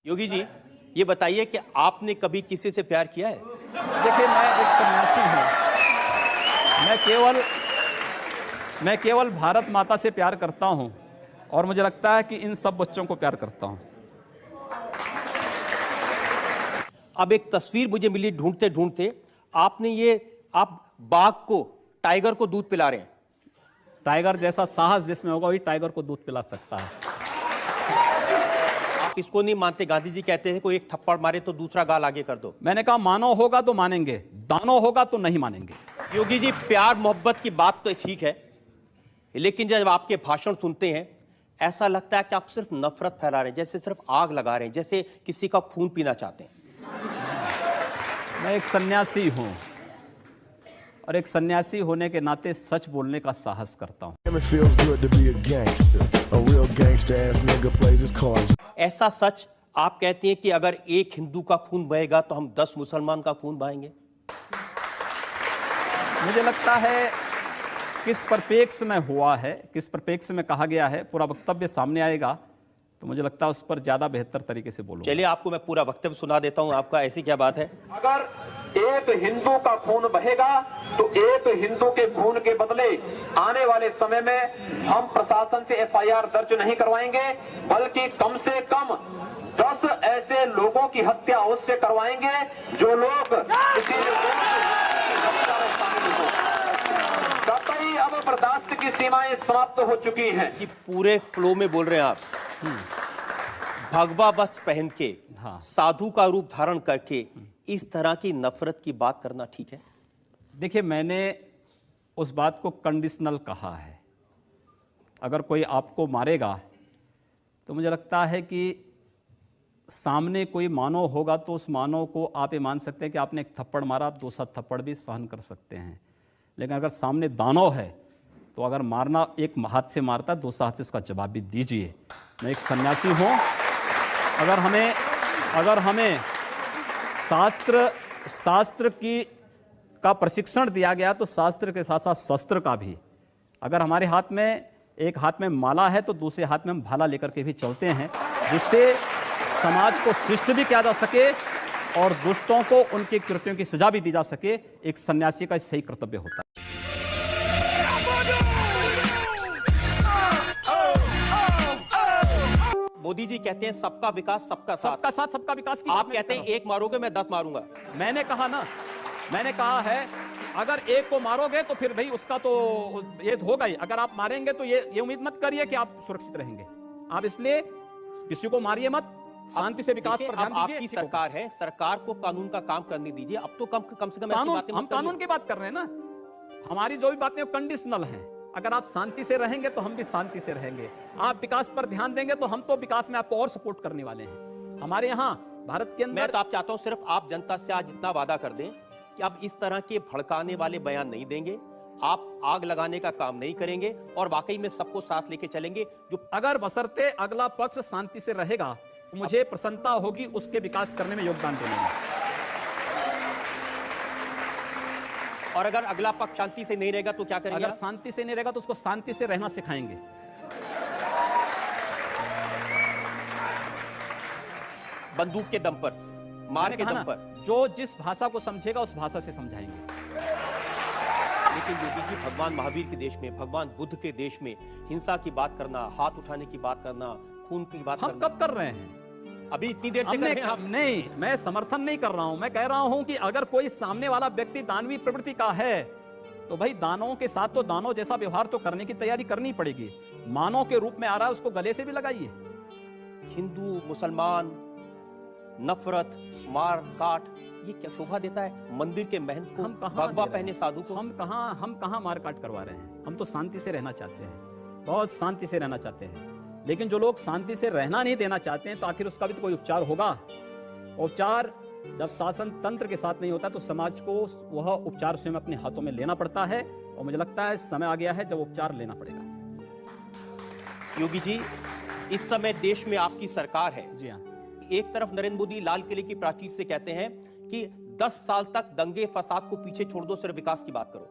योगी जी, ये बताइए कि आपने कभी किसी से प्यार किया है? देखिए, मैं एक सन्यासी हूँ। मैं केवल भारत माता से प्यार करता हूँ और मुझे लगता है कि इन सब बच्चों को प्यार करता हूँ। अब एक तस्वीर मुझे मिली ढूंढते ढूंढते, आप बाघ को, टाइगर को दूध पिला रहे हैं। टाइगर जैसा साहस जिसमें होगा वही टाइगर को दूध पिला सकता है। आप इसको नहीं मानते? गांधी जी कहते हैं कोई एक थप्पड़ मारे तो दूसरा गाल आगे कर दो। मैंने कहा मानो होगा तो मानेंगे, दानो होगा तो नहीं मानेंगे। योगी जी, प्यार मोहब्बत की बात तो ठीक है, लेकिन जब आपके भाषण सुनते हैं ऐसा लगता है कि आप सिर्फ नफरत फैला रहे हैं, जैसे सिर्फ आग लगा रहे हैं, जैसे किसी का खून पीना चाहते हैं। मैं एक सन्यासी हूं और एक सन्यासी होने के नाते सच बोलने का साहस करता हूं। ऐसा सच आप कहते हैं कि अगर एक हिंदू का खून बहेगा तो हम 10 मुसलमान का खून बहाएंगे? मुझे लगता है किस परिप्रेक्ष्य में हुआ है, किस परिप्रेक्ष्य में कहा गया है, पूरा वक्तव्य सामने आएगा तो मुझे लगता है उस पर ज्यादा बेहतर तरीके से बोलूंगा। चलिए, आपको मैं पूरा वक्तव्य सुना देता हूं। आपका ऐसी क्या बात है? अगर एक हिंदू का खून बहेगा तो एक हिंदू के खून के बदले आने वाले समय में हम प्रशासन से एफआईआर दर्ज नहीं करवाएंगे, बल्कि कम से कम 10 ऐसे लोगों की हत्या अवश्य करवाएंगे जो लोग किसी कतई अब बर्दाश्त की सीमाएं समाप्त हो चुकी हैं। कि पूरे फ्लो में बोल रहे हैं आप। भगवा वस्त्र पहन के, हाँ। साधु का रूप धारण करके इस तरह की नफरत की बात करना ठीक है? देखिए, मैंने उस बात को कंडीशनल कहा है। अगर कोई आपको मारेगा तो मुझे लगता है कि सामने कोई मानव होगा तो उस मानव को आप ये मान सकते हैं कि आपने एक थप्पड़ मारा, आप दूसरा थप्पड़ भी सहन कर सकते हैं। लेकिन अगर सामने दानव है तो अगर मारना एक हाथ से मारता है, दूसरा हाथ से उसका जवाब भी दीजिए। मैं एक सन्यासी हूँ। अगर हमें शास्त्र का प्रशिक्षण दिया गया तो शास्त्र के साथ साथ शस्त्र का भी। अगर हमारे हाथ में एक हाथ में माला है तो दूसरे हाथ में हम भाला लेकर के भी चलते हैं, जिससे समाज को शिष्ट भी किया जा सके और दुष्टों को उनके कृत्यों की सजा भी दी जा सके। एक सन्यासी का सही कर्तव्य होता है। मोदी जी कहते हैं सबका विकास सबका साथ। सबका साथ सबका विकास की आप कहते हैं एक मारोगे मैं 10 मारूंगा। मैंने कहा है अगर एक को मारोगे तो फिर भाई उसका तो ये होगा ही। अगर आप मारेंगे तो ये उम्मीद मत करिए कि आप सुरक्षित रहेंगे। आप इसलिए किसी को मारिए मत, शांति से विकास पर ध्यान दीजिए। आपकी सरकार है, सरकार को कानून का काम करने दीजिए। अब तो कम से कम हम कानून की बात कर रहे हैं ना। हमारी जो भी बातें कंडीशनल हैं। अगर आप शांति से रहेंगे तो हम भी शांति से रहेंगे। आप विकास पर ध्यान देंगे तो हम तो विकास में आपको और सपोर्ट करने वाले हैं। हमारे यहाँ भारत के अंदर मैं तो आप चाहता हूं सिर्फ आप जनता से आज इतना वादा कर दें कि आप इस तरह के भड़काने वाले बयान नहीं देंगे, आप आग लगाने का काम नहीं करेंगे और वाकई में सबको साथ लेके चलेंगे। जो अगर बशर्ते अगला पक्ष शांति से रहेगा तो मुझे प्रसन्नता होगी उसके विकास करने में योगदान देने में। और अगर अगला पक्ष शांति से नहीं रहेगा तो क्या करेंगे? अगर शांति से नहीं रहेगा तो उसको शांति से रहना सिखाएंगे। बंदूक के दम पर, मार के दम पर। जो जिस भाषा को समझेगा उस भाषा से समझाएंगे। लेकिन योगी जी, भगवान महावीर के देश में, भगवान बुद्ध के देश में हिंसा की बात करना, हाथ उठाने की बात करना, खून की बात हम करना कब कर रहे हैं? अभी इतनी देर से कर रहे हैं आप? नहीं, मैं समर्थन नहीं कर रहा हूं। मैं कह रहा हूं कि अगर कोई सामने वाला व्यक्ति दानवी प्रवृत्ति का है तो भाई दानवों के साथ तो दानव जैसा व्यवहार तो करने की तैयारी करनी पड़ेगी। मानव के रूप में आ रहा है, उसको गले से भी लगाइए। हिंदू मुसलमान, नफरत, मार काट, ये क्या शोभा देता है मंदिर के महंत को, भगवा पहने साधु को? हम कहां मार काट करवा रहे हैं? हम तो शांति से रहना चाहते हैं, बहुत शांति से रहना चाहते हैं। लेकिन जो लोग शांति से रहना नहीं देना चाहते हैं तो आखिर उसका भी तो कोई उपचार होगा। उपचार जब शासन तंत्र के साथ नहीं होता तो समाज को वह उपचार स्वयं अपने हाथों में लेना पड़ता है और मुझे लगता है समय आ गया है जब उपचार लेना पड़ेगा। योगी जी, इस समय देश में आपकी सरकार है। जी हाँ। एक तरफ नरेंद्र मोदी लाल किले की प्राचीर से कहते हैं कि 10 साल तक दंगे फसाद को पीछे छोड़ दो, सिर्फ विकास की बात करो।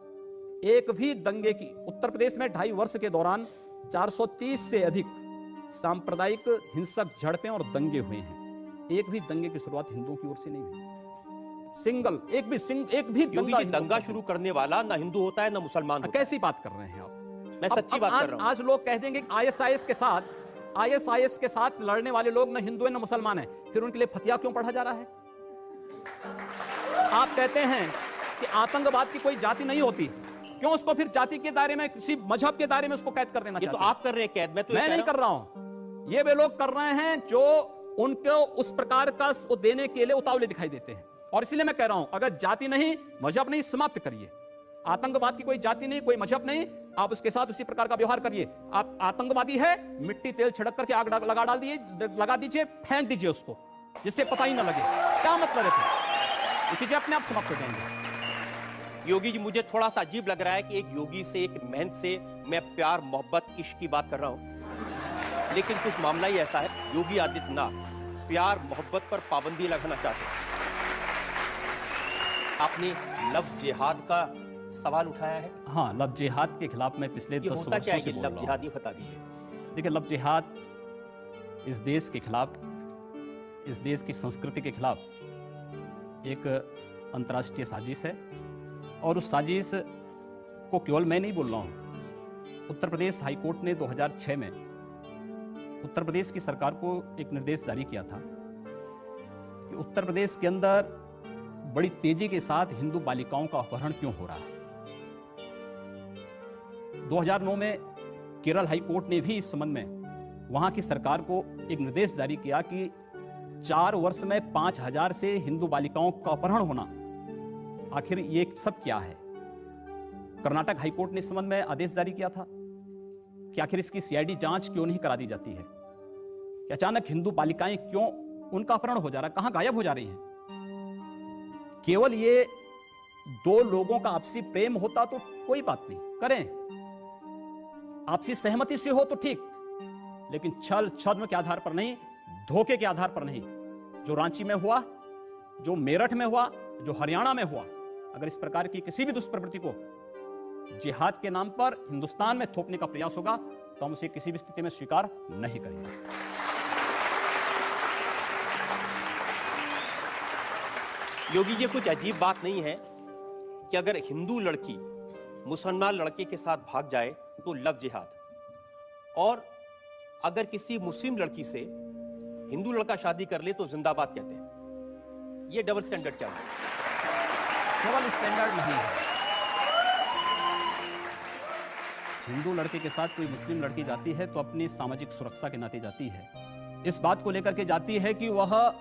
एक भी दंगे की उत्तर प्रदेश में 2.5 वर्ष के दौरान 430 से अधिक सांप्रदायिक हिंसक झड़पें और दंगे हुए हैं। एक भी दंगे की शुरुआत हिंदुओं की ओर से नहीं हुई। सिंगल एक भी योगी जी, दंगा शुरू करने वाला ना हिंदू होता है ना मुसलमान होता है। कैसी बात कर रहे हैं आप? मैं सच्ची बात कर रहा हूं। आज लोग कह देंगे आईएसआईएस के साथ लड़ने वाले लोग ना हिंदू है ना मुसलमान है, फिर उनके लिए फतिया क्यों पढ़ा जा रहा है? आप कहते हैं कि आतंकवाद की कोई जाति नहीं होती, क्यों उसको फिर जाति के दायरे में, किसी मजहब के दायरे में उसको कैद कर देना ये चाहते तो हैं? आप कर रहे हैं कैद, मैं नहीं कर रहा हूं। ये वे लोग कर रहे हैं जो उनको उस प्रकार का वो देने के लिए उतावले दिखाई देते हैं। और इसलिए मैं कह रहा हूं, अगर जाति नहीं, मजहब नहीं, समाप्त करिए। आतंकवाद की कोई जाति नहीं, कोई मजहब नहीं, आप उसके साथ उसी प्रकार का व्यवहार करिए। आप आतंकवादी है, मिट्टी तेल छिड़क करके आग लगा दीजिए, फेंक दीजिए उसको, जिससे पता ही ना लगे। क्या मतलब है? ये चीजें अपने आप समाप्त हो जाएंगी। योगी जी, मुझे थोड़ा सा अजीब लग रहा है कि एक योगी से, एक महंत से मैं प्यार, मोहब्बत, इश्क की बात कर रहा हूं, लेकिन कुछ मामला ही ऐसा है, योगी आदित्यनाथ प्यार मोहब्बत पर पाबंदी लगाना चाहते हैं। आपने लव जिहाद का सवाल उठाया है। हाँ, लव जिहाद के खिलाफ मैं पिछले 10 होता क्या है वर्षों से कि बोल लव रहा हूं। जिहाद, ये बता दीजिए। देखिए, लव जिहाद इस देश के खिलाफ, इस देश की संस्कृति के खिलाफ एक अंतर्राष्ट्रीय साजिश है। और उस साजिश को केवल मैं नहीं बोल रहा हूं। उत्तर प्रदेश हाईकोर्ट ने 2006 में उत्तर प्रदेश की सरकार को एक निर्देश जारी किया था कि उत्तर प्रदेश के अंदर बड़ी तेजी के साथ हिंदू बालिकाओं का अपहरण क्यों हो रहा है। 2009 में केरल हाईकोर्ट ने भी इस संबंध में वहां की सरकार को एक निर्देश जारी किया कि 4 वर्ष में 5000 से हिंदू बालिकाओं का अपहरण होना, आखिर ये सब क्या है। कर्नाटक हाईकोर्ट ने इस संबंध में आदेश जारी किया था कि आखिर इसकी सीआईडी जांच क्यों नहीं करा दी जाती है कि अचानक हिंदू बालिकाएं क्यों, उनका अपहरण हो जा रहा है, कहां गायब हो जा रही हैं। केवल ये 2 लोगों का आपसी प्रेम होता तो कोई बात नहीं, करें, आपसी सहमति से हो तो ठीक, लेकिन छल छद्म के आधार पर नहीं, धोखे के आधार पर नहीं। जो रांची में हुआ, जो मेरठ में हुआ, जो हरियाणा में हुआ, अगर इस प्रकार की किसी भी दुष्प्रवृत्ति को जिहाद के नाम पर हिंदुस्तान में थोपने का प्रयास होगा तो हम उसे किसी भी स्थिति में स्वीकार नहीं करेंगे। योगी जी, कुछ अजीब बात नहीं है कि अगर हिंदू लड़की मुसलमान लड़के के साथ भाग जाए तो लव जिहाद, और अगर किसी मुस्लिम लड़की से हिंदू लड़का शादी कर ले तो जिंदाबाद कहते हैं। ये डबल स्टैंडर्ड क्या है? केवल स्टैंडर्ड नहीं है। हिंदू लड़के के साथ कोई मुस्लिम लड़की जाती है तो अपनी सामाजिक सुरक्षा के नाते जाती है, इस बात को लेकर के जाती है कि वह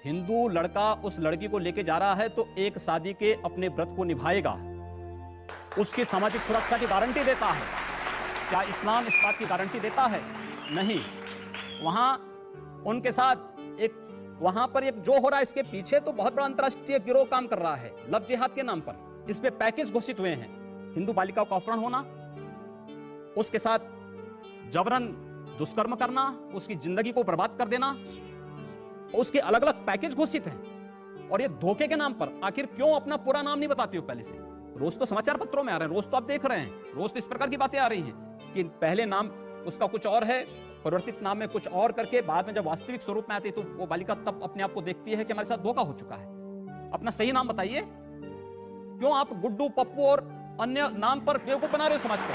हिंदू लड़का उस लड़की को लेके जा रहा है तो एक शादी के अपने व्रत को निभाएगा, उसकी सामाजिक सुरक्षा की गारंटी देता है। क्या इस्लाम इस बात की गारंटी देता है? नहीं। वहां उनके साथ एक, वहां पर एक जो हो रहा है, इसके पीछे तो बहुत बड़ा अंतर्राष्ट्रीय गिरोह काम कर रहा है लव जिहाद के नाम पर। इस पे पैकेज घोषित हुए हैं, हिंदू बालिका का अपहरण होना, उसके साथ जबरन दुष्कर्म करना, उसकी जिंदगी को बर्बाद कर देना, उसके अलग अलग पैकेज घोषित हैं। और ये धोखे के नाम पर आखिर क्यों अपना पूरा नाम नहीं बताती हो पहले से? रोज तो समाचार पत्रों में आ रहे हैं, रोज तो आप देख रहे हैं, रोज तो इस प्रकार की बातें आ रही हैं कि पहले नाम उसका कुछ और है, परिवर्तित नाम में कुछ और करके बाद में जब वास्तविक स्वरूप में आती है तो वो बालिका तब अपने आप को देखती है कि हमारे साथ धोखा हो चुका है। अपना सही नाम बताइए। क्यों आप गुड्डू, पप्पू और अन्य नाम पर बेवकूफ बना रहे हो समाज को?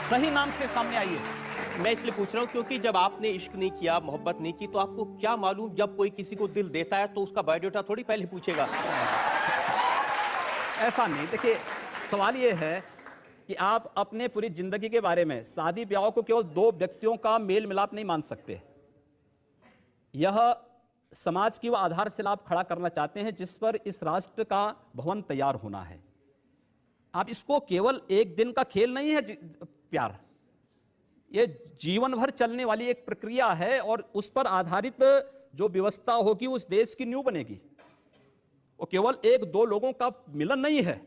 सही नाम से सामने आइए। मैं इसलिए पूछ रहा हूं क्योंकि जब आपने इश्क नहीं किया, मोहब्बत नहीं की, तो आपको क्या मालूम जब कोई किसी को दिल देता है तो उसका बायोडाटा थोड़ी पहले पूछेगा। ऐसा नहीं। देखिए, सवाल यह है कि आप अपने पूरी जिंदगी के बारे में, शादी ब्याह को केवल 2 व्यक्तियों का मेल मिलाप नहीं मान सकते। यह समाज की वह आधारशिला आप खड़ा करना चाहते हैं जिस पर इस राष्ट्र का भवन तैयार होना है। आप इसको केवल एक दिन का खेल नहीं है प्यार, ये जीवन भर चलने वाली एक प्रक्रिया है और उस पर आधारित जो व्यवस्था होगी उस देश की नींव बनेगी। वो केवल 1-2 लोगों का मिलन नहीं है,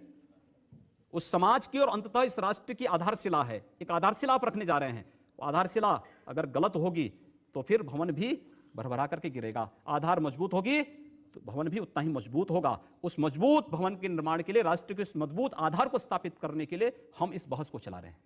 उस समाज की और अंततः इस राष्ट्र की आधारशिला है। एक आधारशिला आप रखने जा रहे हैं। वो आधारशिला अगर गलत होगी तो फिर भवन भी भरभरा करके गिरेगा। आधार मजबूत होगी तो भवन भी उतना ही मजबूत होगा। उस मजबूत भवन के निर्माण के लिए, राष्ट्र के उस मजबूत आधार को स्थापित करने के लिए हम इस बहस को चला रहे हैं।